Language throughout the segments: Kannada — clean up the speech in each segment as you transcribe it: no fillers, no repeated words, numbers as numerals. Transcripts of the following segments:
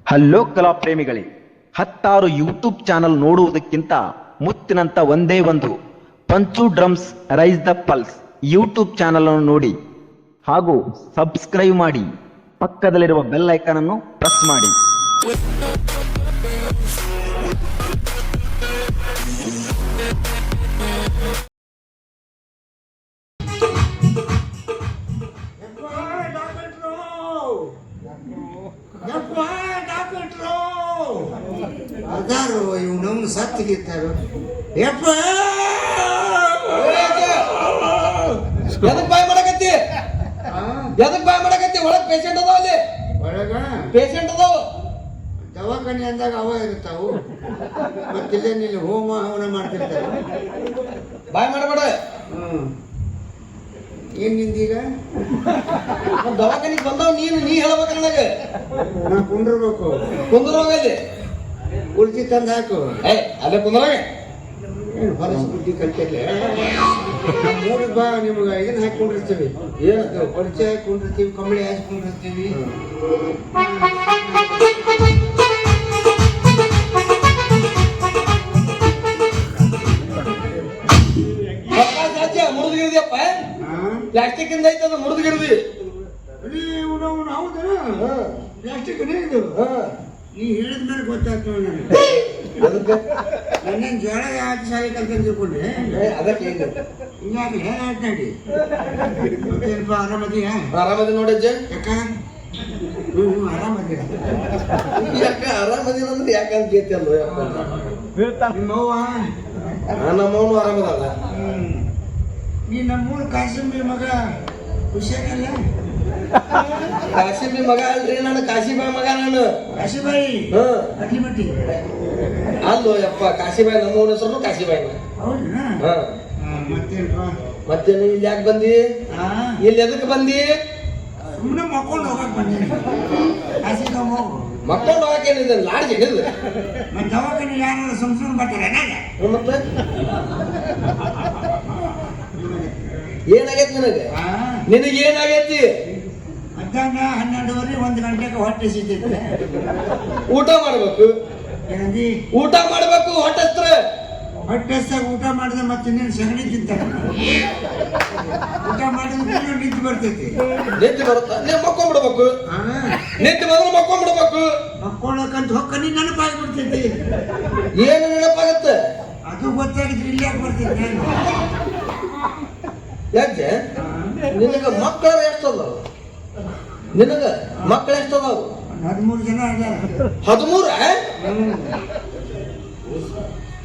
ಹಲೋ ಕಲಾ ಪ್ರೇಮಿಗಳೇ, 16 ಯೂಟ್ಯೂಬ್ ಚಾನಲ್ ನೋಡುವುದಕ್ಕಿಂತ ಮುತ್ತಿನಂತ ಒಂದೇ ಒಂದು punch drums raise the pulse YouTube channel ಅನ್ನು ನೋಡಿ ಹಾಗೂ ಸಬ್ಸ್ಕ್ರೈಬ್ ಮಾಡಿ, ಪಕ್ಕದಲ್ಲಿರುವ ಬೆಲ್ ಐಕಾನ್ ಅನ್ನು ಪ್ರೆಸ್ ಮಾಡಿ. ಅದಾರು ಇವನವನು ಸತ್ತಿಗಿತ್ತಾರು. ಯಪ್ಪ ಎದಕ್ ಬಾಯ್ ಮಾಡಕತ್ತಿ? ಎದಕ್ ಬಾಯ್ ಮಾಡಕತ್ತಿ? ಒಳಗ್ ಪೇಷಂಟ್ ಅದಾವ, ಅಲ್ಲಿ ಒಳಗ ಪೇಷಂಟ್ ಅದಾವ. ದವಾಖಾನೆ ಅಂದಾಗ ಅವ ಇರ್ತಾವು, ಮತ್ತಿಲ್ಲೇ ನಿಲ್ಲಿ ಹೋಮ ಹವನ ಮಾಡ್ತಿರ್ತಾರೆ. ಬಾಯ್ ಮಾಡಬೇಡ. ಏನ್ ನಿಂದೀಗ? ದವಾಖಾನಿಗೆ ಬಂದವ್ ನೀ ಹೇಳ್ಬೇಕ ನನಗೆ. ನಾ ಕುಂಡ್ರಬೇಕು. ಕುಂದ್ರೋಗ ಅಲ್ಲಿ ಕುರ್ಚಿ ತಂದು ಹಾಕು. ಅಲ್ಲೇ ಕುಂದ್ರಾಗ ಏನು ಹೊಲಸ ಬುದ್ಧಿ ಕಲ್ತಿರ್ಲಿ. ನೋಡಿ ಬಾ, ನಿಮ್ಗೆ ಇದನ್ನ ಹಾಕೊಂಡಿರ್ತೀವಿ. ಏನದು ಪರಿಚಯ ಹಾಕೊಂಡಿರ್ತೀವಿ, ಕಂಬಳಿ ಹಾಕೊಂಡಿರ್ತೀವಿ. ಮುರಿದ್ಗಿರ್ದಿಯಪ್ಪ. ಪ್ಲಾಸ್ಟಿಕ್ ಇಂದ ಐತದ ಮುರಿದ್ಗಿರ್ದಿ. ಹೌದಾ? ಪ್ಲಾಸ್ಟಿಕ್ ಇದು ನೀ ಹೇಳಿದ್ಮೇಲೆ ಗೊತ್ತಾಗ್ತವ ನನಗೆ. ನನ್ನೇನು ಜೋಳ ಯಾವ ಸಾಲಿ ಕಲ್ತ ತಿಳ್ಕೊಂಡೆ. ಅದಕ್ಕೆ ಹಿಂಗಾಗಿ ಆಟಾಡಿ ಏನಪ್ಪ, ಆರಾಮದೀಯ? ಆರಾಮದಿ ನೋಡಜ್ಜ. ಯಾಕ ಆರಾಮದೀಯ? ಯಾಕ ಆರಾಮದಿನ ಅಂದ್ರೆ ಯಾಕಂತ ಕೇಳ್ತಿಯಲ್ಲ ಯಪ್ಪ. ನಿಮ್ಮವ್ವ ನಮ್ಮವನು ಆರಾಮದಲ್ಲ. ನೀ ನಮ್ಮೂರು ಕಾಶಿಂಬಿ ಮಗ ಹುಷಾರಲ್ಲ? ಕಾಶಿಬಿ ಮಗ ಅಲ್ರಿ, ನಾನು ಕಾಶಿಬಾಯಿ ಮಗ. ನಾನು ಕಾಶಿಬಾಯಿ ಅಡ್ಲಿಮಟ್ಟಿ ಅಲ್ಲೋ ಯಪ್ಪ. ಕಾಶಿಬಾಯಿ ನಮ್ಮವನ ಹೆಸರು ಕಾಶಿಬಾಯಿ. ಹೌದಾ? ಮತ್ತೇನಪ್ಪ? ಮತ್ತೇನು ಇಲ್ಲಿ ಯಾಕೆ ಬಂದಿ? ಇಲ್ಲಿ ಎದಕ್ಕೆ ಬಂದಿ? ಸುಮ್ಮನೆ ಮಕ್ಕೊಂಡು ಹೋಗಕ್ ಬಂದೀನಿ. ಕಾಶಿ ಹೋಗು. ಮಕ್ಕೊಂಡು ಹೋಗಕ್ಕೇನಿದೆ? ಲಾಡ್ಜ್ ಏನಿದೆ? ಮತ್ತೆ ದವಾಖಾನೆ ಯಾರು ಸುಮ್ ಬರ್ತಾರೆ? ಮತ್ತೆ ಏನಾಗೈತಿ ನಿನಗೆ? ನಿನಗೆ ಏನಾಗೈತಿ? ಮಧ್ಯಾಹ್ನ 12:30 1 ಗಂಟೆಗೆ ಹೊಟ್ಟೆ ಸಿಗ್ತೈತೆ. ಊಟ ಮಾಡ್ಬೇಕು. ಏನಂದಿ? ಊಟ ಮಾಡ್ಬೇಕು. ಹೊಟ್ಟೆಸ್ತ್ರ ಹೊಟ್ಟೆಸ್ತಾಗ ಊಟ ಮಾಡಿದ್ರೆ ಮತ್ತೆ ಇನ್ನೇನು ಸಗಣಿ ತಿಂತಾರೆ. ಊಟ ಮಾಡಿದ್ರೆ ನಿಂತು ಬರ್ತೈತಿ. ನಿಂತು ಬರುತ್ತಾ? ನೀವು ಮಕ್ಕೊಂಡ್ಬಿಡ್ಬೇಕು. ನಿಂತು ಬಂದ್ರೆ ಮಕ್ಕೊಂಡ್ಬಿಡ್ಬೇಕು. ಮಕ್ಕೊಳಕಂತ ಹೊಕ್ಕನಿ ನೆನಪಾಗ್ಬಿಡ್ತೈತಿ. ಏನು ನೆನಪಾಗತ್ತೆ? ಅದು ಗೊತ್ತಾಗಿದ್ರೆ ಇಲ್ಲಿ ಯಾಕೆ ಬರ್ತೈತಿ? ಯಾಕೆ? ನಿನಗ ಮಕ್ಕಳು ಎಷ್ಟದಾವ? ನಿನಗ ಮಕ್ಕಳು ಎಷ್ಟದಾವು? 13 ಜನ ಅದಾರ. 13?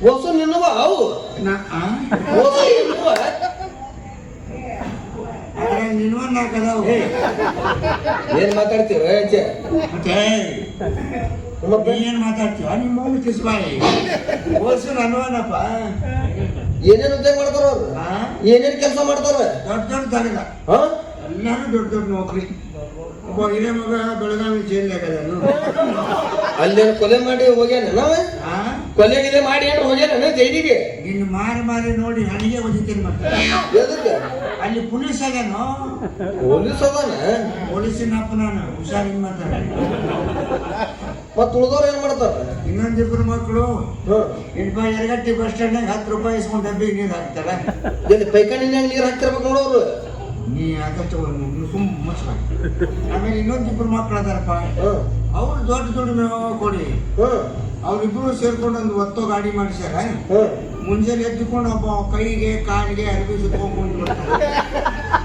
ಹೊಸ ನಿನ್ನವ ಅವು? ಹೊಸ ನಿನ್ನವ? ನಿನ್ವ 4 ಅದಾವು. ಏನ್ ಮಾತಾಡ್ತೀವ? ಮತ್ತೆ ಏನ್ ಮಾತಾಡ್ತೀವ? ನಿಮ್ಮ ಮೌನ ಕಿಸ್ಬಾಯಿ ಹೊಸ ನನ್ವನಪ್ಪ. ಏನೇನು ಉದ್ಯೋಗ ಮಾಡ್ತಾರ ಅವ್ರು? ಏನೇನ್ ಕೆಲಸ ಮಾಡ್ತಾರ? ದೊಡ್ಡ ದೊಡ್ಡ ತಲೆಗ ಎಲ್ಲಾರು ದೊಡ್ಡ ದೊಡ್ಡ ನೌಕರಿ. ಒಬ್ಬ ಹಿರಿಯ ಮಗ ಬೆಳಗಾವಿ ಜೈಲ್ ಆಗದನು. ಅಲ್ಲೇನು ಕೊಲೆ ಮಾಡಿ ಹೋಗ್ಯಾನ? ನಾವ ಕೊಲೆ ಗಿಲೆ ಮಾಡಿ ಏನು ಹೋಗ್ಯಾನ ಜೈಲಿಗೆ? ನಿನ್ನ ಮಾರಿ ನೋಡಿ ಹಣಿಗೆ ಒದಿತೀನಿ. ಮತ್ತೆ ಎದಕ್ಕೆ? ಅಲ್ಲಿ ಪೊಲೀಸ್ ಆಗ್ಯಾನೋ. ಪೊಲೀಸ್ ಅದಾನ? ಪೊಲೀಸಿನಪ್ಪ ನಾನು ಹುಷಾರಿಂಗ್ ಮಾತಾಡ. ಮತ್ ಉಳ್ದವ್ರು ಏನ್ ಮಾಡ್ತಾರ? ಇನ್ನೊಂದಿಬ್ರು ಮಕ್ಕಳು ಯರಗಟ್ಟಿ ಬಸ್ ಸ್ಟ್ಯಾಂಡ್ನಾಗ 10 ರೂಪಾಯಿ ಇಸ್ಕೊಂಡು ಡಬ್ಬಿಗೆ ನೀರು ಹಾಕ್ತಾರ. ಎಲ್ಲಿ ಪೈಖಾನಿನ್ಯಾಗ ನೀರು ಹಾಕ್ತಿರ್ಬೇಕು ನೋಡೋರು. ನೀ ಆದಷ್ಟು ಸುಮ್ ಮುಚ್ಚ. ಆಮೇಲೆ ಇನ್ನೊಂದಿಬ್ರು ಮಕ್ಕಳು ಅದಾರಪ್ಪ, ಅವ್ರು ದೊಡ್ಡ ದುಡಿಮೆ ಕೊಡಿ. ಅವ್ರಿಬ್ರು ಸೇರ್ಕೊಂಡು ಒಂದು ಒತ್ತೋ ಗಾಡಿ ಮಾಡಿಸ್ಯಾರ. ಮುಂಜಾನೆ ಎದ್ದುಕೊಂಡು ಒಬ್ಬ ಕೈಗೆ ಕಾಲಿಗೆ ಅರಿವಿ ಸುತ್ಕೊಂಡು ಬರ್ತಾರೆ.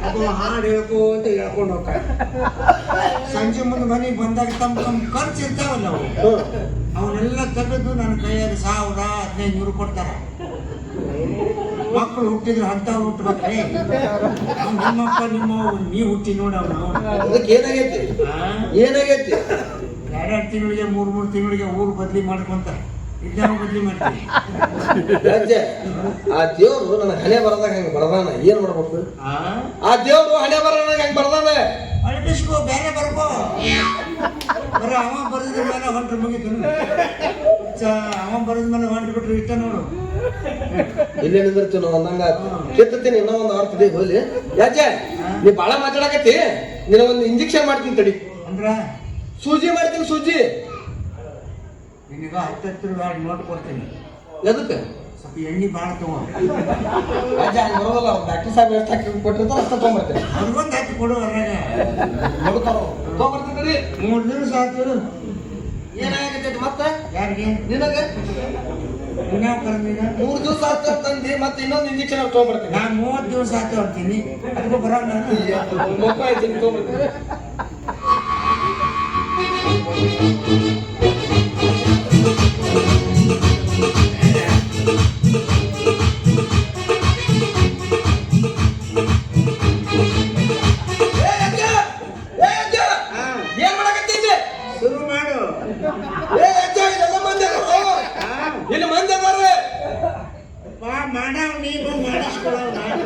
ಒಬ್ಬ ಹಾಡು ಹೇಳ್ಕೊಂತ ಹೇಳ್ಕೊಂಡು ಹೋಗ್ತಾರೆ. ಸಂಜೆ ಮುಂದೆ ಮನೆಗೆ ಬಂದಾಗ ತಮ್ಮ ಖರ್ಚು ಇರ್ತಾವಲ್ಲ ಅವನ್ನೆಲ್ಲ ತೆಗೆದು ನನ್ನ ಕೈಯಾಗ 1000 1500 ಕೊಡ್ತಾರ. ಮಕ್ಕಳು ಹುಟ್ಟಿದ್ರೆ ಅಂತವ್ರು ಹುಟ್ಟಬೇಕ್ರಿ. ನಿಮ್ಮಪ್ಪ ನಿಮ್ಮ ನೀ ಹುಟ್ಟಿ ನೋಡಿ ಅವನು. ಅದಕ್ಕೆ ಏನಾಗೈತಿ? ಏನಾಗೈತಿ? 2 ತಿಂಗಳಿಗೆ 3 ತಿಂಗಳಿಗೆ ಊರು ಬದ್ಲಿ ಮಾಡ್ಕೊಂತ ಇದ್ದಾಗ ಬದ್ಲಿ ಮಾಡ್ತೀವಿ. ಆ ದೇವ್ರು ನನ್ನ ಹಣೆ ಬರದಾಗ ಹಂಗ ಬರ್ದಾನ. ಏನ್ ಮಾಡ್ಬೇಕು? ಆ ದೇವ್ರು ಹಣೆ ಬರದಾಗ ಹಂಗ ಬರ್ದಾನ. ಅಳ್ಬಿಸ್ಕೋ, ಬೇರೆ ಬರ್ಕೋ. ಬರ ಅವ ಬರೆದ ಮೇಲೆ ಹೊಂಟ್ರೆ ಮುಗಿತು. ಅವ ಬರೆದ ಮೇಲೆ ಹೊಂಟು ಬಿಟ್ರೆ ಇಷ್ಟ ನೋಡು. ಇಲ್ಲೇ ನಿಂದಿರ್ತೀವಿ ನಾವು ಅಂದಂಗ ಕೆತ್ತೀನಿ. ಇನ್ನೂ ಒಂದು ಆಡ್ತಿದ್ದೆ ಹೋಗ್ಲಿ. ಯಾಕೆ ನೀ ಬಾಳ ಮಾತಾಡಕತ್ತಿ? ನಿನ್ನ ಒಂದು ಇಂಜೆಕ್ಷನ್ ಮಾಡ್ತೀನಿ ತಡಿ. ಅಂದ್ರ ಸೂಜಿ ಮಾಡ್ತೀನಿ. ಸೂಜಿ ನಿನಗ 10 ರೂಪಾಯಿ ನೋಟ್ ಕೊಡ್ತೀನಿ. ಎದಕ್ಕೆ ಸ್ವಲ್ಪ ಎಣ್ಣೆ ಭಾಳ ತಗೋ. ಅಜ್ಜ ಹಂಗೆ ಬರೋದಲ್ಲ, ಅವ್ರು ಡಾಕ್ಟರ್ ಸಾಹೇಬ್ ಎಷ್ಟು ಹಾಕಿ ಕೊಟ್ಟಿರ್ತಾರೋ ಅಷ್ಟು ತೊಗೊಂಬರ್ತೇನೆ. ಅವ್ರಿಗೊಂದು ಹಾಕಿ ಕೊಡು ಹೊರಗ. ತೊಗೊಂಬರ್ತೀನಿ ರೀ. 3 ದಿವಸ ಆಯ್ತು. ಏನಾಗತ್ತೈತಿ ಮತ್ತೆ ಯಾರಿಗೆ? ನಿನಗೆ ಇನ್ಯಾವ ಕರ್ಮೀಗ? 3 ದಿವಸ ಆತ ತಂದು ಮತ್ತೆ ಇನ್ನೊಂದು ಇಂಜೆಕ್ಷನ್ ತೊಗೊಂಬರ್ತೀನಿ. ನಾ 30 ದಿವಸ ಆಯ್ತು ಅಂತೀನಿ. ಅದಕ್ಕೂ ಬರೋಣ ನಾನು. ಮೊಕ್ಕ ಆಯ್ತೀನಿ ತೊಗೊಂಬರ್ತೀನಿ. ಏನ್ ಮಾಡಕತ್ತೀನಿ? ಶುರು ಮಾಡು. ಏ ಅಜ್ಜ, ಇದೆಲ್ಲ ಮಂದಿ ಅದಾರು. ಇಲ್ಲಿ ಮಂದಿ ಅದಾರೆ. ಮಾಡವ್ ನೀನು ಮಾಡಿಸ್ಕೊಳವ್ ನಾನು.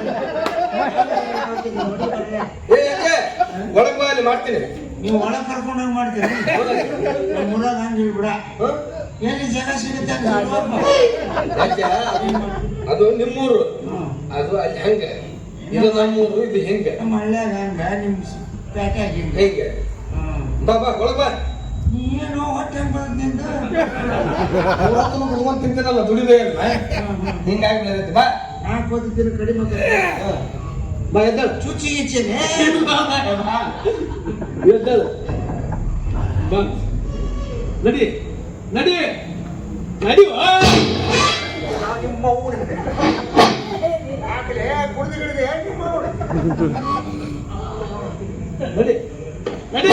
ಏ ಅಜ್ಜ, ಒಳಗ್ ಬಾ, ಅಲ್ಲಿ ಮಾಡ್ತೀನಿ. ನೀವು ಒಳಗೆ ಕರ್ಕೊಂಡೋಗಿ ಮಾಡ್ತೀರಿ. ನಮ್ಮ ಊರಾಗ ಹಂಗೆ ಬಿಡ. ಎಲ್ಲಿ ಜಾಗ ಸಿಗುತ್ತೆ ಅಂತ ಹೇಳುವಪ್ಪ. ಅಜ್ಜ, ಅದು ನಿಮ್ಮೂರು, ಅದು ಅಲ್ಲಿ ಹಂಗೆ, ಇದು ನಮ್ಮೂರು, ಇದು ಹೆಂಗೆ ನಮ್ಮ ಹಳ್ಳ್ಯಾಗ ಹಂಗ ನಿಮ್ಮ ಪ್ಯಾಟ್ಯಾಗ ಹಿಂಗೆ. ಹೆಂಗೆ ಬಾ ಬಾ ಒಳಗ್ ಬಾ. ಏನು ಹೊಟ್ಟೆ ಹೆಂಗ್ ಬರೋದು ನಿಂದು? ಕುತ್ಕೊಂಡ್ ತಿಂತೀನಲ್ಲ, ದುಡಿದೇ ಇಲ್ಲ ಹಿಂಗಾಗಿ ಬೆಳೆದೈತಿ. ಬಾ ನಾ ಕೂತಿದ್ದೀನಿ ಕಡಿಮೆ ಬಾ, ಎದ್ದಳು. ಚುಚ್ಚಿ ಗಿಚ್ಚಿದೆ. ಎದ್ದಳು. ಬಾ, ನಡಿ ನಡಿ ನಡಿ. ನಿಮ್ಮ ಆಕಲೆ ಕುಡ್ದು ಹಿಡಿದೆ ನಿಮ್ಮ ನಡಿ ನಡಿ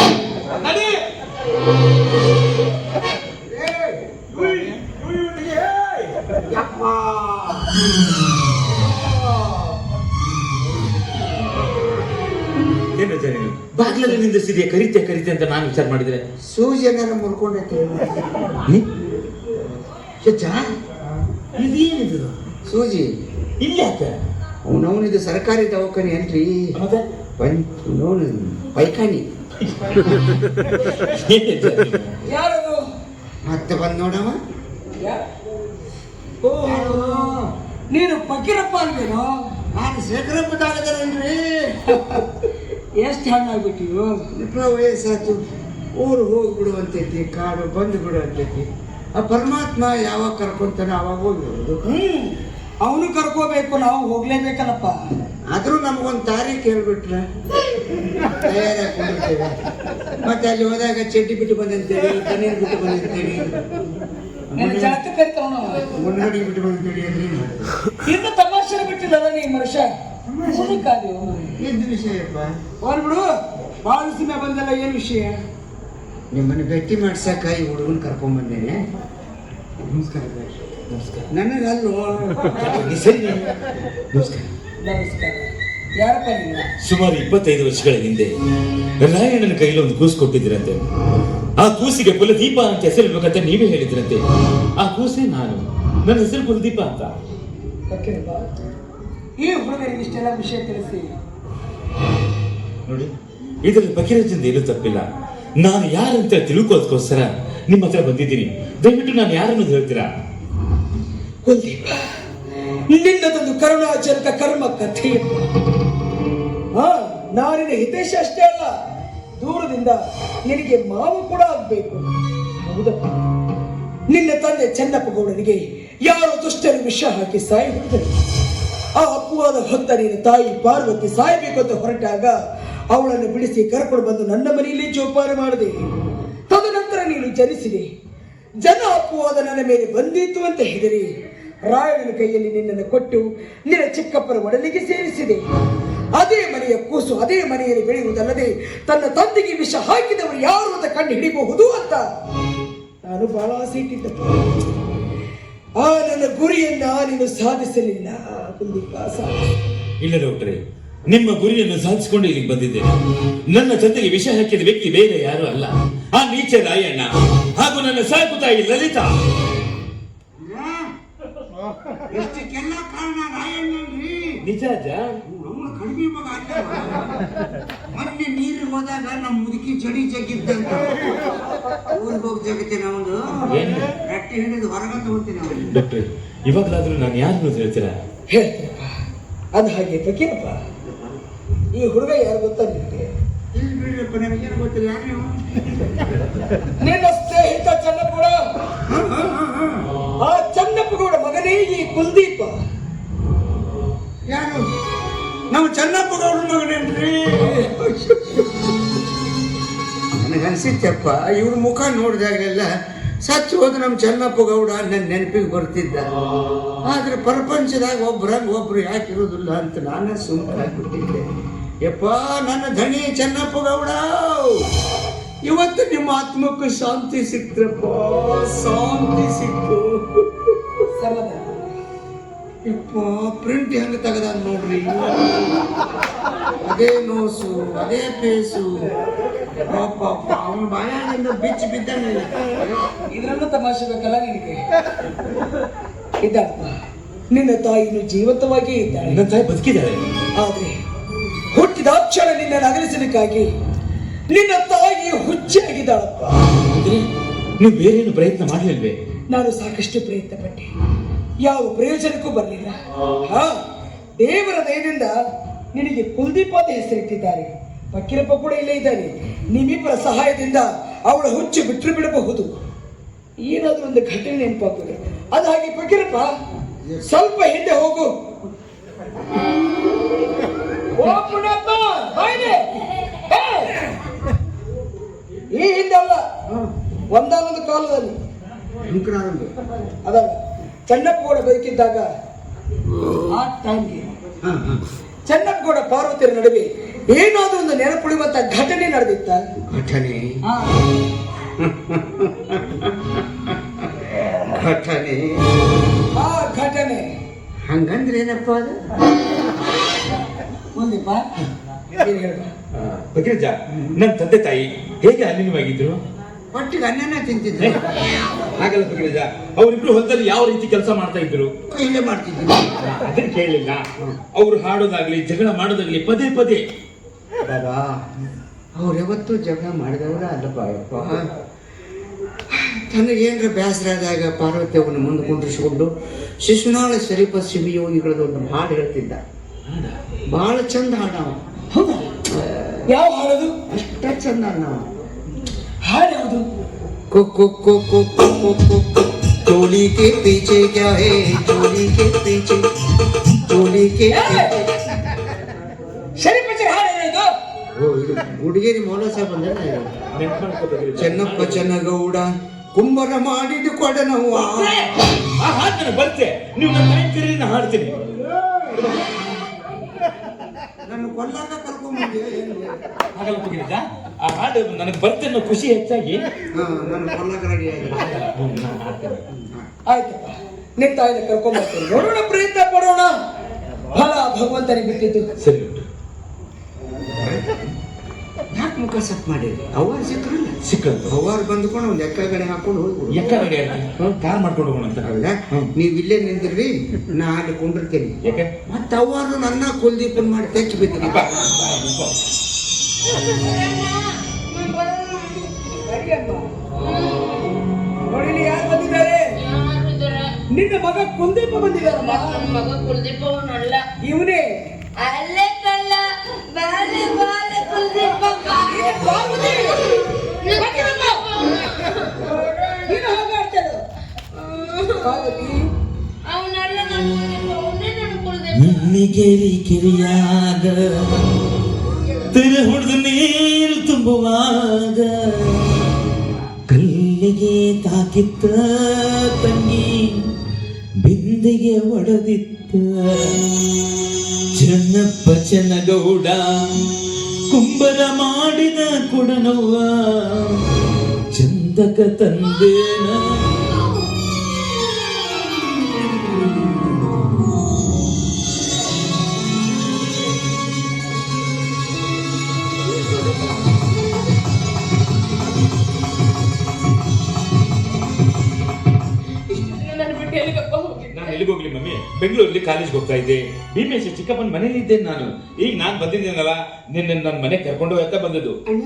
ನಡಿ. ಏನು ಜನ ಬಾಗ್ಲಲ್ಲಿ ನಿಂದಿಸಿದೆಯಾ? ಕರಿತೆ ಅಂತ ನಾನು ವಿಚಾರ ಮಾಡಿದ್ರೆ ಸೂಜಿ ಏನಾರ ಮುರ್ಕೊಂಡೈತೆ. ಇದೇನಿದು ಸೂಜಿ ಇಲ್ಲಿ ಯಾಕೆ? ಅವನವನಿದು ಸರ್ಕಾರಿ ದವಾಖಾನೆ ಅಲ್ರಿ. ಮತ್ತೆ ನೋಡು ಪೈಖಾನಿ. ಯಾರದು? ಮತ್ತೆ ಬಂದ್ ನೋಡವ. ನೀನು ಫಕೀರಪ್ಪ ಅಲ್ವೇನೋ? ನಾನು ಶೇಖರಪ್ಪ ತಾಗದೇನ್ರಿ. ಎಷ್ಟು ಹಣ್ಣಾಗ್ಬಿಟ್ಟಿವು? ವಯಸ್ಸಾಯ್ತು. ಊರು ಹೋಗ್ಬಿಡುವಂತೈತಿ, ಕಾಡು ಬಂದು ಬಿಡುವಂತೈತಿ. ಆ ಪರಮಾತ್ಮ ಯಾವಾಗ ಕರ್ಕೊಂತಾನೆ ಅವಾಗ ಹೋಗ್ಬಿಡೋದು. ಅವನು ಕರ್ಕೋಬೇಕು, ನಾವು ಹೋಗ್ಲೇಬೇಕಲ್ಲಪ್ಪ. ಆದ್ರೂ ನಮಗೊಂದು ತಾರೀಖು ಹೇಳ್ಬಿಟ್ರೆ ತಯಾರಾಗಿರ್ತೇವೆ. ಮತ್ತೆ ಅಲ್ಲಿ ಹೋದಾಗ ಚಡ್ಡಿ ಬಿಟ್ಟು ಬಂದಂತೇಳಿ, ಬನೀರ್ ಬಿಟ್ಟು ಬಂದಂತೇಳಿ, ಜಳಕ ಕರಿತವನು ಮುನ್ನಡಿ ಬಿಟ್ಟು ಬಂದಂತೇಳಿ ಅಂದ್ರೆ ಇನ್ನು ತಮಾಷೆ ಬಿಟ್ಟಿದ್ದಲ್ಲ ನೀ ಮನುಷ್ಯ. ಏನು ವಿಷಯಪ್ಪ? ಹೋಗ್ಬಿಡು. ಭಾಳ ದಿವಸ ಬಂದಲ್ಲ, ಏನು ವಿಷಯ? ನಿಮ್ಮನ್ನು ಭೇಟಿ ಮಾಡ್ಸಕ್ಕ ಈ ಹುಡುಗನ್ ಕರ್ಕೊಂಡ್ ಬಂದೇನೆ. ನಮಸ್ಕಾರ. ನನಗಲ್ಲೋ. ಸರಿ, ನಮಸ್ಕಾರ. ನಮಸ್ಕಾರ. ಯಾರಪ್ಪ ನೀನು? ಸುಮಾರು 25 ವರ್ಷಗಳ ಹಿಂದೆ ರಾಯಣ್ಣನ ಕೈಲಿ ಒಂದು ಕೂಸು ಕೊಟ್ಟಿದ್ರಂತೆ. ಆ ಕೂಸಿಗೆ ಕುಲದೀಪ ಅಂತ ಹೆಸರಿರ್ಬೇಕಂತ ನೀವೇ ಹೇಳಿದ್ರಂತೆ. ಆ ಕೂಸೇ ನಾನು. ನನ್ನ ಹೆಸರು ಕುಲದೀಪ ಅಂತ. ಈ ಹುಡುಗರಿಗೆ ಇಷ್ಟೆಲ್ಲ ವಿಷಯ ತಿಳಿಸಿ ನೋಡಿ, ಇದರಲ್ಲಿ ಬಕಿರಜಿಂದ ಏನೂ ತಪ್ಪಿಲ್ಲ. ನಾನು ಯಾರಂತ ತಿಳ್ಕೋದಕ್ಕೋಸ್ಕರ ನಿಮ್ಮ ಹತ್ರ ಬಂದಿದ್ದೀನಿ. ದಯವಿಟ್ಟು ನಾನು ಯಾರನ್ನೋದು ಹೇಳ್ತೀರಾ? ಕುಲದೀಪ, ನಿನ್ನದೊಂದು ಕರುಣಾಜನಕ ಕರ್ಮ ಕಥೆ. ನಾನಿನ ಹಿತೇಶ ಅಷ್ಟೇ ಅಲ್ಲ, ದೂರದಿಂದ ನಿನಗೆ ಮಾವು ಕೂಡ ಆಗ್ಬೇಕು. ಹೌದಪ್ಪ, ನಿನ್ನ ತಂದೆ ಚೆನ್ನಪ್ಪ ಗೌಡನಿಗೆ ಯಾರು ದುಷ್ಟರು ವಿಷ ಹಾಕಿ ಸಾಯಿಸಿದರು. ಆ ಅಪ್ಪುವಾದ ಹೊತ್ತ ನಿನ್ನ ತಾಯಿ ಪಾರ್ವತಿ ಸಾಯಬೇಕು ಅಂತ ಹೊರಟಾಗ ಅವಳನ್ನು ಬಿಡಿಸಿ ಕರ್ಕೊಂಡು ಬಂದು ನನ್ನ ಮನೆಯಲ್ಲಿ ಜೋಪಾನ ಮಾಡಿದೆ. ತದನಂತರ ನೀನು ಜನಿಸಿದೆ. ಜನ ಅಪ್ಪುವಾದ ನನ್ನ ಮೇಲೆ ಬಂದಿತ್ತು ಅಂತ ಹೆದರಿ ರಾಯಣ್ಣನ ಕೈಯಲ್ಲಿ ನಿನ್ನನ್ನು ಕೊಟ್ಟು ನಿನ್ನ ಚಿಕ್ಕಪ್ಪನ ಒಡಲಿಗೆ ಸೇರಿಸಿದೆ. ಅದೇ ಮನೆಯ ಕೂಸು ಅದೇ ಮನೆಯಲ್ಲಿ ಬೆಳೆಯುವುದಲ್ಲದೆ ತನ್ನ ತಂದೆಗೆ ವಿಷ ಹಾಕಿದವರು ಯಾರು ಅಂತ ಕಂಡು ಹಿಡಿಬಹುದು ಅಂತ ನಾನು ಬಹಳ ಆಸೆ ಇಟ್ಟಿದ್ದೆ. ಆ ನನ್ನ ಗುರಿಯನ್ನ ನೀನು ಸಾಧಿಸಲಿಲ್ಲ ಕುಲದೀಪ. ಇಲ್ಲ ಡಾಕ್ಟ್ರೆ, ನಿಮ್ಮ ಗುರಿಯನ್ನು ಸಾಧಿಸಿಕೊಂಡು ಇಲ್ಲಿಗೆ ಬಂದಿದ್ದೇನೆ. ನನ್ನ ಜೊತೆಗೆ ವಿಷ ಹಾಕಿದ ವ್ಯಕ್ತಿ ಬೇರೆ ಯಾರು ಅಲ್ಲ, ಆ ನೀಚ ರಾಯಣ್ಣ ಹಾಗೂ ನನ್ನ ಸಾಕು ತಾಯಿ ಲಲಿತಾ. ಎಷ್ಟಕ್ಕೆಲ್ಲ ಕಾರಣ ರಾಯಣ್ಣನ್ರಿ. ನಿಜ ಅಜ್ಜ? ಅವನು ಕಡಿಮೆ ಮಗ ಅಲ್ಲ. ಮೊನ್ನೆ ನೀರು ಹೋದಾಗ ನಮ್ಮ ಮುದುಕಿ ಚಡಿ ಜಗ್ಗಿದ್ದಂತ ಊರಿಗೆ ಹೋಗಿ ಜಗತ್ತೇನೆ. ಅವನು ರಟ್ಟಿ ಹಿಡಿದು ಹೊರಗೆ ತಗೋತೀನಿ ಅವನು. ಡಾಕ್ಟ್ರೆ, ಇವಾಗಲಾದ್ರೂ ನಾನು ಯಾರನ್ನು ಹೇಳ್ತೀರಾ? ಹೇಳ್ತೀರಪ್ಪ. ಅದು ಹಾಗೆ ಬೇಕೇನಪ್ಪ. ಈ ಹುಡುಗ ಯಾರು ಗೊತ್ತಾ ನಿಮಗೆ? ಇಲ್ಲಿ ಬಿಡ್ರಪ್ಪ, ನಮಗೇನು ಗೊತ್ತಿಲ್ಲ. ಯಾರು ನೀವು? ನಿನ್ನ ಸ್ನೇಹಿತ ಚೆನ್ನಪುರ. ಕುಲ್ದೀಪ ಯಾರು ನಮ್ಮ ಚೆನ್ನಪ್ಪ ಗೌಡ್ರ ಮಗನೇನ್ರಿ ನನಗನ್ಸಿತ್ತಪ್ಪ ಇವ್ರ ಮುಖ ನೋಡಿದಾಗಲೆಲ್ಲ ಸಚ್ಚು ಹೋದ ನಮ್ಮ ಚೆನ್ನಪ್ಪ ಗೌಡ ನನ್ನ ನೆನಪಿಗೆ ಬರ್ತಿದ್ದ ಆದ್ರೆ ಪ್ರಪಂಚದಾಗ ಒಬ್ರು ಯಾಕಿರೋದಿಲ್ಲ ಅಂತ ನಾನೇ ಸುಮ್ಮನಾಗ್ಬಿಟ್ಟಿದ್ದೆ. ಯಪ್ಪ ನನ್ನ ಧಣಿ ಚೆನ್ನಪ್ಪ ಗೌಡ, ಇವತ್ತು ನಿಮ್ಮ ಆತ್ಮಕ್ಕೂ ಶಾಂತಿ ಸಿಕ್ತ್ರಪ್ಪ, ಶಾಂತಿ ಸಿಕ್ತು. ಸಮಾಧಾನ. ಯಪ್ಪ ಪ್ರಿಂಟ್ ಹೆಂಗ ತೆಗದ ನೋಡ್ರಿ, ಅದೇ ನೋಸು ಅದೇ ಪೇಸು, ಅವನ ಬಾಯಾಗಿಂದ ಬಿಚ್ಚಿ ಬಿದ್ದಾನೆ. ಇದ್ರಲ್ಲೂ ತಮಾಷೆ ಬೇಕಲ್ಲ ನಿನಗೆ. ಇದ್ದಪ್ಪ, ನಿನ್ನ ತಾಯಿನು ಜೀವಂತವಾಗಿಯೇ ಇದ್ದಾಳೆ. ನನ್ನ ತಾಯಿ ಬದುಕಿದ್ದಾಳೆ. ಆದ್ರೆ ಹುಟ್ಟಿದ ಕ್ಷಣ ನಿನ್ನ ಅಗಲಿಸಲಿಕ್ಕಾಗಿ ನಿನ್ನ ತಾಯಿ ಹುಚ್ಚಾಗಿದ್ದಾಳಪ್ಪ. ಅಂದ್ರೆ ನೀವು ಬೇರೇನು ಪ್ರಯತ್ನ ಮಾಡಲಿಲ್ವೇ? ನಾನು ಸಾಕಷ್ಟು ಪ್ರಯತ್ನ ಪಟ್ಟೆ, ಯಾವ ಪ್ರಯೋಜನಕ್ಕೂ ಬರಲಿಲ್ಲ. ದೇವರ ದಯದಿಂದ ನಿನಗೆ ಕುಲ್ದೀಪ ಅಂತ ಹೆಸರಿಟ್ಟಿದ್ದಾರೆ. ಫಕೀರಪ್ಪ ಕೂಡ ಇಲ್ಲೇ ಇದ್ದಾನೆ. ನಿಮ್ಮಿಬ್ಬರ ಸಹಾಯದಿಂದ ಅವಳ ಹುಚ್ಚು ಬಿಟ್ಟರು ಬಿಡಬಹುದು. ಏನಾದ್ರೂ ಒಂದು ಘಟನೆ ನೆನಪಾಗ್ತದೆ. ಅದು ಹಾಗೆ ಫಕೀರಪ್ಪ, ಸ್ವಲ್ಪ ಹಿಂದೆ ಹೋಗು. ಓ ಪುಣಪ್ಪ, ಬಾಯ್ಲೆ. ಹೇ! ಈ ಹಿಂದೆ ಅಲ್ಲ, ಒಂದಾನೊಂದು ಕಾಲದಲ್ಲಿ ಅದಲ್ಲ, ಚೆನ್ನಪ್ಪಗೌಡ ಬದುಕಿದ್ದಾಗ ಆ ಟೈಮ್ಗೆ ಚೆನ್ನಪ್ಪಗೌಡ ಪಾರ್ವತಿಯರ ನಡುವೆ ಏನಾದ್ರೂ ಒಂದು ನೆನಪುಳಿಯುವಂತ ಘಟನೆ ನಡೆದಿತ್ತ? ಘಟನೆ ಘಟನೆ ಆ ಘಟನೆ ಹಂಗಂದ್ರೆ ಏನಪ್ಪ ಅದು? ಮುಂದೆಪ್ಪ ಏನ್ ಹೇಳ್ದ? ಭಗೀರಥ, ನನ್ನ ತಂದೆ ತಾಯಿ ಹೇಗೆ ಅನ್ಯವಾಗಿದ್ರು? ಒಟ್ಟಿಗೆ ಅನ್ನನ ತಿಂತಿದ್ರೆ ಹಾಗಲ್ಲ ಭಗೀರಥ, ಅವರಿಬ್ರು ಹೊಲದಲ್ಲಿ ಯಾವ ರೀತಿ ಕೆಲಸ ಮಾಡ್ತಾ ಇದ್ರು? ಇಲ್ಲೇ ಮಾಡ್ತಿದ್ದೀನಿ. ಅದನ್ನ ಕೇಳಿಲ್ಲ. ಅವ್ರು ಹಾಡೋದಾಗ್ಲಿ ಜಗಳ ಮಾಡೋದಾಗ್ಲಿ ಪದೇ ಪದೇ. ಬಾಬಾ, ಅವ್ರು ಯಾವತ್ತೂ ಜಗಳ ಮಾಡಿದವರ ಅಲ್ಲಪ್ಪ. ಯಪ್ಪ, ತನಗೇನ್ರ ಬೇಸರ ಆದಾಗ ಪಾರ್ವತಿ ಅವನು ಮುಂದೆ ಕುಂಡ್ರಿಸಿಕೊಂಡು ಶಿಶುನಾಳ ಶರೀಫ ಶಿವಯೋಗಿಗಳದ್ದು ಒಂದು ಹಾಡು ಹೇಳ್ತಿದ್ದ. ಬಹಳ ಚಂದ ಹಾಡ. ಹೌದಾ? ಯಾವ ಹಾಡೋದು? ಅಷ್ಟ ಚಂದ ನಾವು. ಹಾಡು ಯಾವುದು? चोली के पीछे क्या है, चोली के पीछे, चोली के ಶರೀಫ್ ಹಾಡು ಏನಿದು? ಓ, ಇದು ಗುಡಿಗೇರಿ ಮೌಲ ಸಾಹೇಬ್ ಅಂದ್ರೆ ಚೆನ್ನಪ್ಪ ಚೆನ್ನಗೌಡ ಕುಂಬರ ಮಾಡಿದ ಕೊಡನವ್ವ. ಆ ಹಾಡು ನನಗೆ ಬರುತ್ತೆ. ನೀವು ನನ್ನ ತಾಯಿ ಕರೀರಿ, ನಾನು ಹಾಡ್ತೀನಿ. ನನ್ನ ಕೊಲ್ಲಾಕ ಕರ್ಕೊಂಡ್ಬಂದಿ. ಹಾಗಲ್ಲ ಭಗೀರಥ, ಆ ಹಾಡು ನನಗೆ ಬರುತ್ತೆ ಅನ್ನೋ ಖುಷಿ ಹೆಚ್ಚಾಗಿ ನನ್ನ ಕೊಲ್ಲಾಕ ರೆಡಿ ಆಗಿದೆ. ಆಯ್ತಪ್ಪ, ನಿನ್ ತಾಯಿನ ಕರ್ಕೊಂಡ್ ಬರ್ತೇನೆ. ನೋಡೋಣ, ಪ್ರಯತ್ನ ಪಡೋಣ. ಫಲ ಭಗವಂತನಿಗೆ ಬಿಟ್ಟಿದ್ದು. ಸರಿ ಉಂಟು. ಯಾಕೆ ಮುಖ ಸಟ್ ಮಾಡಿರಿ? ಅವ್ವಾರು ಸಿಕ್ಕರಲ್ಲ, ಸಿಕ್ಕಂತು. ಅವ್ವಾರು ಬಂದ್ಕೊಂಡು ಒಂದು ಎಕ್ಕ ಗಡೆ ಹಾಕೊಂಡು ಹೋಗ್ಬೋದು. ಎಕ್ಕ ರೆಡಿ ಆಗಿ ಕಾರ್ ಮಾಡ್ಕೊಂಡು ಹೋಗೋಣ ಅಂತ. ಹೌದಾ? ನೀವು ಇಲ್ಲೇ ನಿಂತಿರ್ರಿ, ನಾ ಅಲ್ಲಿ ಕುಂಡಿರ್ತೇನೆ. ಯಾಕೆ? ಮತ್ತೆ ಅವ್ವಾರು ನನ್ನ ಕುಲ್ದೀಪನ್ ಮಾಡಿ ತೆಚ್ಚಿ ಬಿದ್ದಿರಿ. ನೋಡಿಲಿ ಯಾರು ಬಂದಿದ್ದಾರೆ? ನಿನ್ನ ಮಗ ಕುಲ್ದೀಪ ಬಂದಿದ್ದಾರಮ್ಮ. ಮಗ ಕುಲ್ದೀಪವನಲ್ಲ, ಇವನೇ ಅಲ್ಲೇ ಕಳ್ಳ, ಬಾಲೆ ಬಾಲೆ ಕುಲ್ದೀಪ ಬಾಲೆ. ಪಾರ್ವತಿ! ನೀನು ಹಾಗಾಡ್ತೇನೆ. ಪಾರ್ವತಿ, ಅವನಲ್ಲ ನನ್ನ ಕುಲ್ದೀಪ, ಅವನೇ ನನ್ನ ಕುಲ್ದೀಪ. ನಿನ್ನಿಗೆರಿ ಕಿರಿಯಾಗ ತೆರೆ ಹೊಡೆದು ನೀರು ತುಂಬುವಾಗ ಕಲ್ಲಿಗೆ ತಾಕಿತ್ತ ತಂಗಿ ಬಿಂದಿಗೆ ಒಡೆದಿತ್ತ. ಚೆನ್ನಪ್ಪ ಚೆನ್ನಗೌಡ ಕುಂಬರ ಮಾಡಿದ ಕೊಡನವ್ವ ಚಂದಕ ತಂದೇನ. ನನ್ನ ಬಿಟ್ಟು ಎಲ್ಲಿಗಪ್ಪ ಹೋಗಿದ್ದೆ? ನಾನು ಎಲ್ಲಿಗೆ ಹೋಗ್ಲಿ ಮಮ್ಮಿ, ಬೆಂಗಳೂರಲ್ಲಿ ಕಾಲೇಜ್ಗೆ ಹೋಗ್ತಾ ಇದ್ದೆ. ಭೀಮೇಶ ಚಿಕ್ಕಪ್ಪನ ಮನೇಲಿ ಇದ್ದೇನೆ ನಾನು. ಈಗ ನಾನು ಬಂದಿದ್ದೇನಲ್ಲ, ನಿನ್ನ ನನ್ನ ಮನೆ ಕರ್ಕೊಂಡು ಹೋಗ್ತಾ ಬಂದದ್ದು. ಅಣ್ಣ,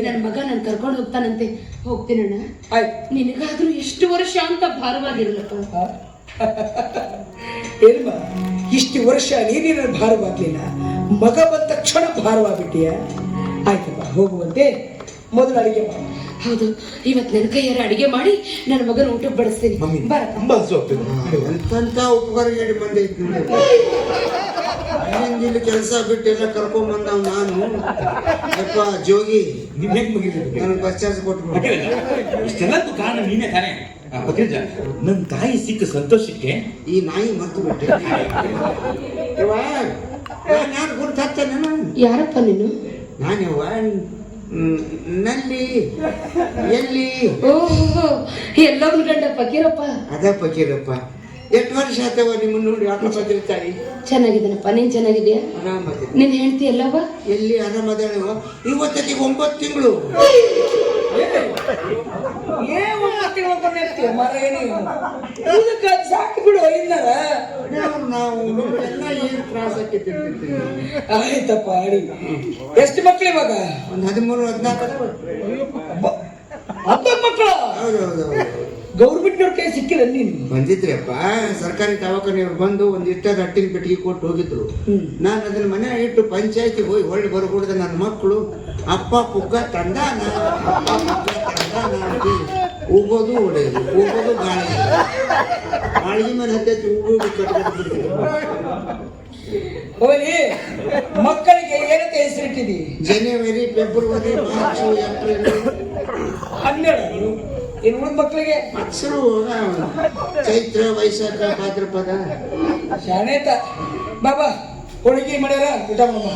ನನ್ನ ಮಗ ನಾನು ಕರ್ಕೊಂಡು ಹೋಗ್ತಾನಂತೆ. ಹೋಗ್ತೀನಣ್ಣ. ಆಯ್ತು. ನಿನಗಾದ್ರೂ ಎಷ್ಟು ವರ್ಷ ಅಂತ ಭಾರವಾಗಿರ್ಲಪ್ಪ. ಏನ್ಮ, ಇಷ್ಟು ವರ್ಷ ನೀನೇನ ಭಾರವಾಗ್ಲಿಲ್ಲ, ಮಗ ಬಂದ ತಕ್ಷಣ ಭಾರವಾಗ್ಬಿಟ್ಟಿಯ? ಆಯ್ತಪ್ಪ, ಹೋಗುವಂತೆ. ಮೊದಲು ಅಡಿಗೆ ಮಾಡು. ಹೌದು, ಇವತ್ತು ನನ್ನ ಕೈಯಾರ ಅಡಿಗೆ ಮಾಡಿ ನನ್ನ ಮಗನ ಊಟ ಬಡಿಸ್ತೀನಿ. ಮಮ್ಮಿ ಬರ. ತುಂಬಾ ಹಸು ಆಗ್ತದೆ. ಎಂತ ಉಪಕಾರ ಹೇಳಿ ಬಂದೆ ಇಲ್ಲಿ ಕೆಲಸ ಬಿಟ್ಟು ಎಲ್ಲ ಕರ್ಕೊಂಡ್ ಬಂದವ್ ನಾನು. ಯಪ್ಪ ಜೋಗಿ, ನೀವ್ ಹೇಗ್ ಮುಗಿದಿರಿ? ನನಗೆ ಬಸ್ ಚಾರ್ಜ್ ಕೊಟ್ಬಿಡು. ಇಷ್ಟೆಲ್ಲಕ್ಕೂ ಕಾರಣ ನೀನೇ ತಾನೇ. ಬಕೀರಜ, ನನ್ ತಾಯಿ ಸಿಕ್ಕ ಸಂತೋಷಕ್ಕೆ ಈ ನಾಯಿ ಮರ್ತು ಬಿಟ್ಟೆ. ನಾನು ಗುರ್ತಾಗ್ತೇನೆ. ಯಾರಪ್ಪ ನೀನು? ನಾನವ್ವ ನಲ್ಲಿ ಎಲ್ಲಿ ಓಹೋ, ಎಲ್ಲವನ್ ಗಂಡ ಫಕೀರಪ್ಪ. ಅದ ಫಕೀರಪ್ಪ. ಎಷ್ಟು ವರ್ಷ ಆತವ ನಿಮ್ಮನ್ನ ನೋಡಿ ಆಟ ಬದಿರ್ತಾರಿ. ಚೆನ್ನಾಗಿದ್ದೀನಪ್ಪ, ನೀನ್ ಚೆನ್ನಾಗಿದ್ಯಾ? ಆರಾಮದ. ನಿನ್ ಹೆಂಡತಿ ಎಲ್ಲವ? ಎಲ್ಲಿ ಆರಾಮದಾಳವ? ಇವತ್ತಿಗೆ 9 ತಿಂಗಳು. ಸಾಕು ಬಿಡು ಇನ್ನಾರ. ನಾವು ಎಲ್ಲ ಏನು ತ್ರಾಸ ಆಕೈತಿ. ಆಯ್ತಪ್ಪ ಅಡಿ. ಎಷ್ಟು ಮಕ್ಳು ಇವಾಗ? ಒಂದು 13-14 ಹತ್ತು ಮಕ್ಕಳು. ಹೌದೌದು. ಗೌರ್ಮೆಂಟ್ನವ್ರ ಕೈ ಸಿಕ್ಕಿಲ್ಲ ನೀನು? ಬಂದಿದ್ರಪ್ಪ, ಸರ್ಕಾರಿ ದವಾಖಾನೆಯವ್ರು ಬಂದು ಒಂದಿಷ್ಟದ ಹಟ್ಟಿನ ಪೆಟ್ಟಿಗೆ ಕೊಟ್ಟು ಹೋಗಿದ್ರು. ನಾನು ಅದನ್ನ ಮನೆ ಇಟ್ಟು ಪಂಚಾಯತಿಗೆ ಹೋಗಿ ಹೊಳ್ಳಿ ಬರಕೂಡದ ನನ್ನ ಮಕ್ಕಳು ಅಪ್ಪ ಪುಗ್ಗ ತಂದಾನ, ಅಪ್ಪ ಪುಗ್ಗ ತಂದಾನ ಅಂತೇಳಿ ಹೋಗೋದು ಹೊಡೆಯೋದು, ಹೋಗೋದು ಗಾಳಿಗೆ ಮೇಲೆ ಹತ್ತೈತಿ ಹೋಗೋದು ಕಟ್ಬಿಡ್ತಿದ್ರು. ಹೋಗಿ ಮಕ್ಕಳಿಗೆ ಏನಂತ ಹೆಸರಿಟ್ಟಿದಿ? ಜನವರಿ, ಫೆಬ್ರವರಿ, ಮಾರ್ಚ್, ಏಪ್ರಿಲ್, 12. ಇನ್ನು ಉಳಿದ ಮಕ್ಕಳಿಗೆ ಅಕ್ಷರು ಚೈತ್ರ, ವೈಶಾಖ, ಭಾದ್ರಪದ. ಶಾಣೇತ. ಬಾಬಾ ಹೋಳಿಗೆ ಮಾಡ್ಯಾರ ಊಟ ಮಾಮ.